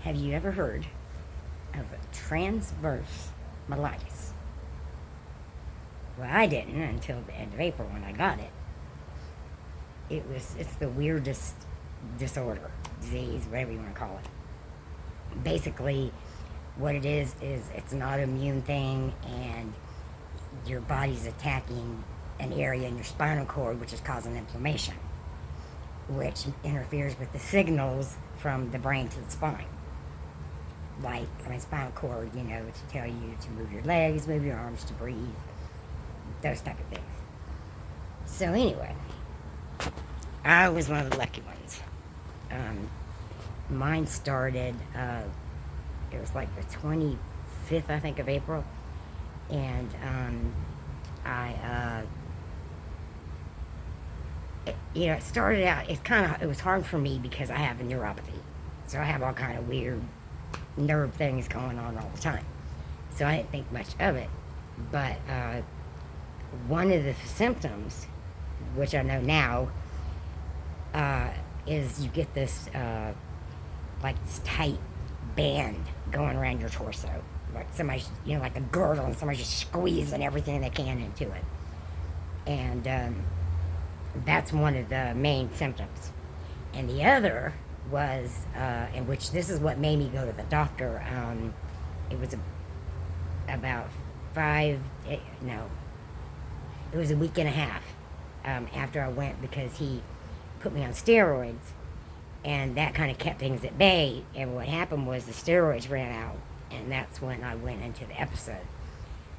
Have you ever heard of transverse myelitis? Well, I didn't until the end of April when I got it. It's the weirdest disorder, disease, whatever you want to call it. Basically, what it is it's an autoimmune thing, and your body's attacking an area in your spinal cord, which is causing inflammation, which interferes with the signals from the brain to the spine. Like, spinal cord, to tell you to move your legs, move your arms, to breathe, those type of things. So anyway, I was one of the lucky ones. Mine started, it was like the 25th, I think, of April, and it started out, it was hard for me because I have a neuropathy. So I have all kind of weird nerve things going on all the time. So I didn't think much of it. But one of the symptoms, which I know now, is you get this, like this tight band going around your torso. Like somebody, like a girdle, and somebody's just squeezing everything they can into it. And that's one of the main symptoms. And the other was, in which this is what made me go to the doctor. It was about it was a week and a half after I went, because he put me on steroids, and that kind of kept things at bay. And what happened was the steroids ran out, and that's when I went into the episode.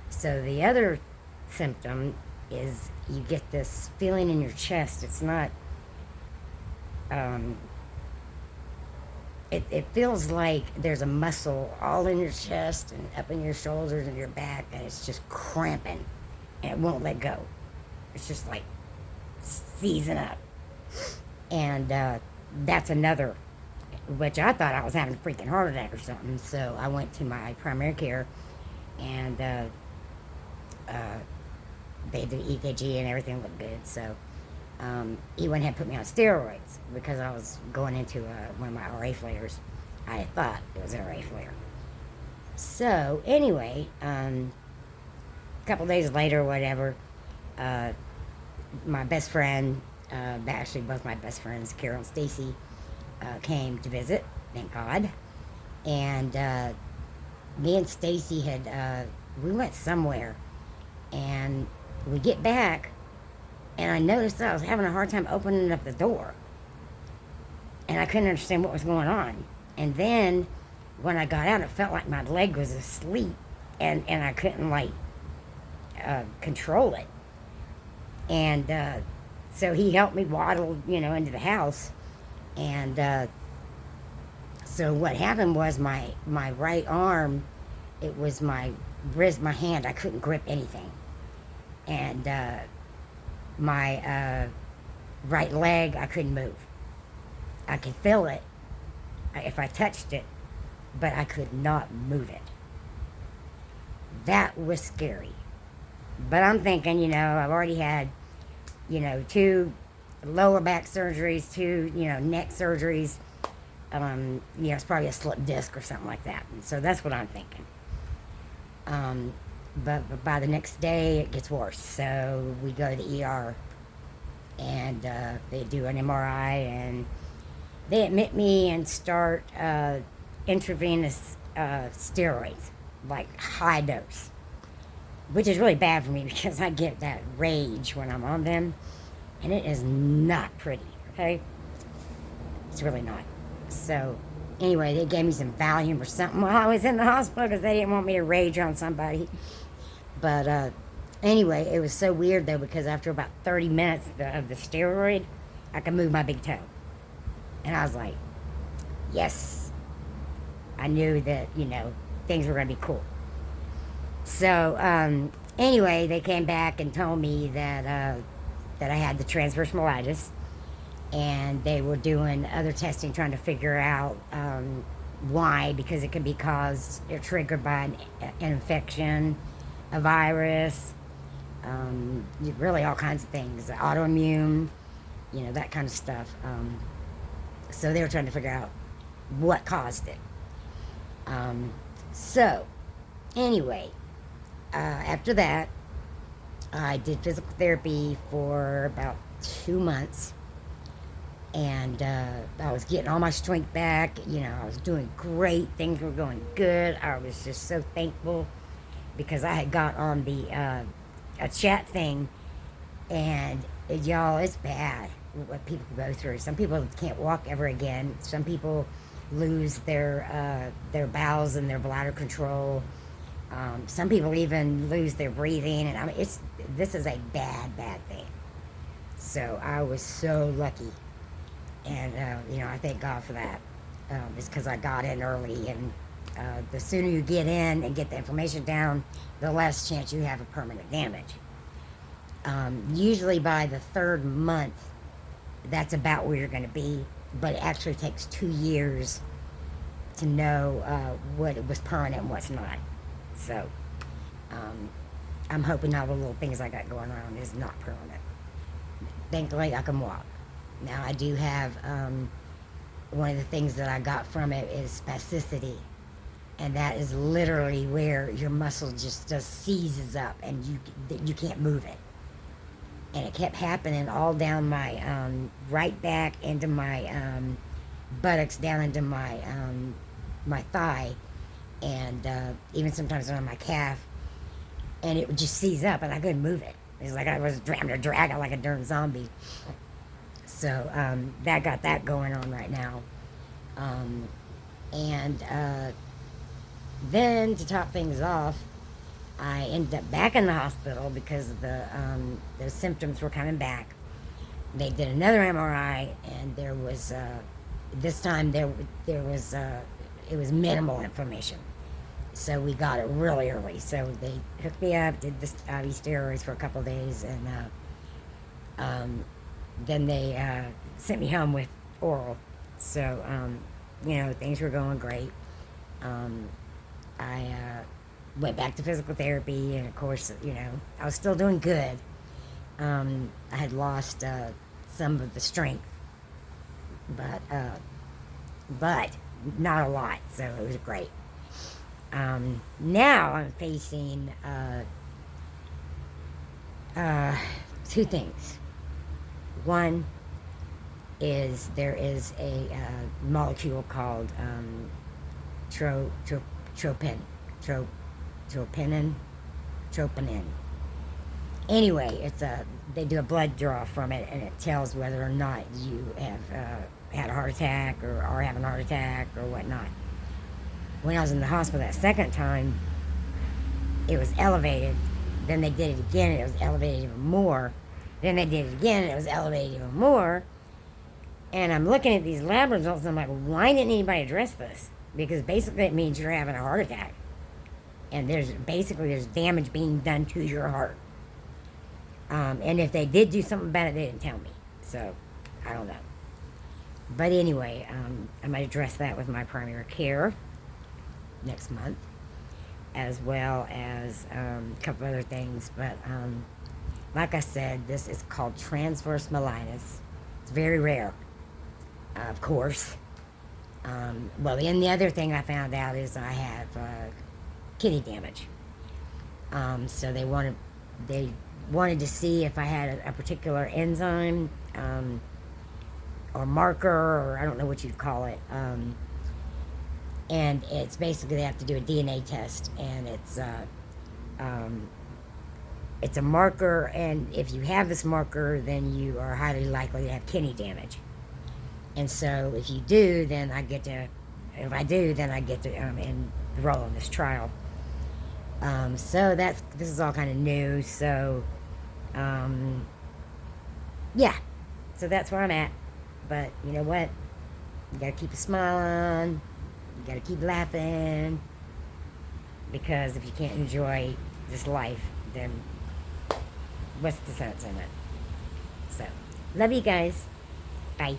So the other symptom is you get this feeling in your chest. It's not, it feels like there's a muscle all in your chest and up in your shoulders and your back, and it's just cramping, and it won't let go. It's just like seizing up. And that's another, which I thought I was having a freaking heart attack or something. So I went to my primary care, and they did EKG and everything looked good. So he went ahead and put me on steroids because I was going into one of my RA flares. I thought it was an RA flare. So anyway, a couple days later, whatever, my best friend, actually both my best friends, Carol and Stacy, came to visit, thank God. And me and Stacy we went somewhere, and we get back, and I noticed that I was having a hard time opening up the door, and I couldn't understand what was going on. And then when I got out, it felt like my leg was asleep, and I couldn't control it. And so he helped me waddle, into the house. And so what happened was my right arm, it was my wrist, my hand, I couldn't grip anything. And my right leg, I couldn't move. I could feel it if I touched it, but I could not move it. That was scary. But I'm thinking, I've already had, 2 lower back surgeries, 2, neck surgeries. It's probably a slip disc or something like that. And so that's what I'm thinking. But by the next day, it gets worse. So we go to the ER, and they do an MRI, and they admit me and start intravenous steroids, like high dose, which is really bad for me because I get that rage when I'm on them, and it is not pretty, okay? It's really not. So anyway, they gave me some Valium or something while I was in the hospital because they didn't want me to rage on somebody. But anyway, it was so weird, though, because after about 30 minutes of the steroid, I could move my big toe. And I was like, yes. I knew that, things were going to be cool. So anyway, they came back and told me that I had the transverse myelitis, and they were doing other testing trying to figure out why, because it could be caused or triggered by an infection, a virus, really all kinds of things, autoimmune, that kind of stuff. So they were trying to figure out what caused it. Um, so, anyway, after that, I did physical therapy for about 2 months, and I was getting all my strength back. You know, I was doing great. Things were going good. I was just so thankful because I had got on the a chat thing, and y'all, it's bad what people go through. Some people can't walk ever again. Some people lose their bowels and their bladder control. Some people even lose their breathing, and I mean, this is a bad thing. So I was so lucky, and you know, I thank God for that. It's because I got in early, and the sooner you get in and get the information down, the less chance you have of permanent damage. Usually by the third month, that's about where you're going to be, but it actually takes 2 years to know what was permanent and what's not. So um, I'm hoping all the little things I got going on is not permanent. Thankfully, I can walk. Now, I do have one of the things that I got from it is spasticity. And that is literally where your muscle just seizes up and you can't move it. And it kept happening all down my right back into my buttocks, down into my thigh, and even sometimes on my calf. And it would just seize up, and I couldn't move it. It was like I was trying to drag it like a darn zombie. So that got that going on right now. And then to top things off, I ended up back in the hospital because the symptoms were coming back. They did another MRI, and there was this time there was it was minimal inflammation. So we got it really early. So they hooked me up, did the IV steroids for a couple of days, and then they sent me home with oral. So you know, things were going great. I went back to physical therapy, and of course, you know, I was still doing good. I had lost some of the strength, but not a lot, so it was great. Now I'm facing two things. One is there is a molecule called troponin. Anyway, they do a blood draw from it, and it tells whether or not you have had a heart attack or are having a heart attack or whatnot. When I was in the hospital that second time, it was elevated. Then they did it again, and it was elevated even more. Then they did it again, and it was elevated even more. And I'm looking at these lab results, and I'm like, why didn't anybody address this? Because basically it means you're having a heart attack. And there's damage being done to your heart. And if they did do something about it, they didn't tell me. So, I don't know. But anyway, I might address that with my primary care next month, as well as a couple other things. But like I said, this is called transverse myelitis. It's very rare, of course. Well, and the other thing I found out is I have kidney damage. So they wanted to see if I had a particular enzyme or marker, or I don't know what you'd call it. And it's basically they have to do a DNA test, and it's a marker, and if you have this marker, then you are highly likely to have kidney damage. And so if you do, then I get to enroll in this trial. So this is all kind of new. So yeah, so that's where I'm at. But you know what? You gotta keep a smile on. You gotta keep laughing, because if you can't enjoy this life, then what's the sense in it? So, love you guys. Bye.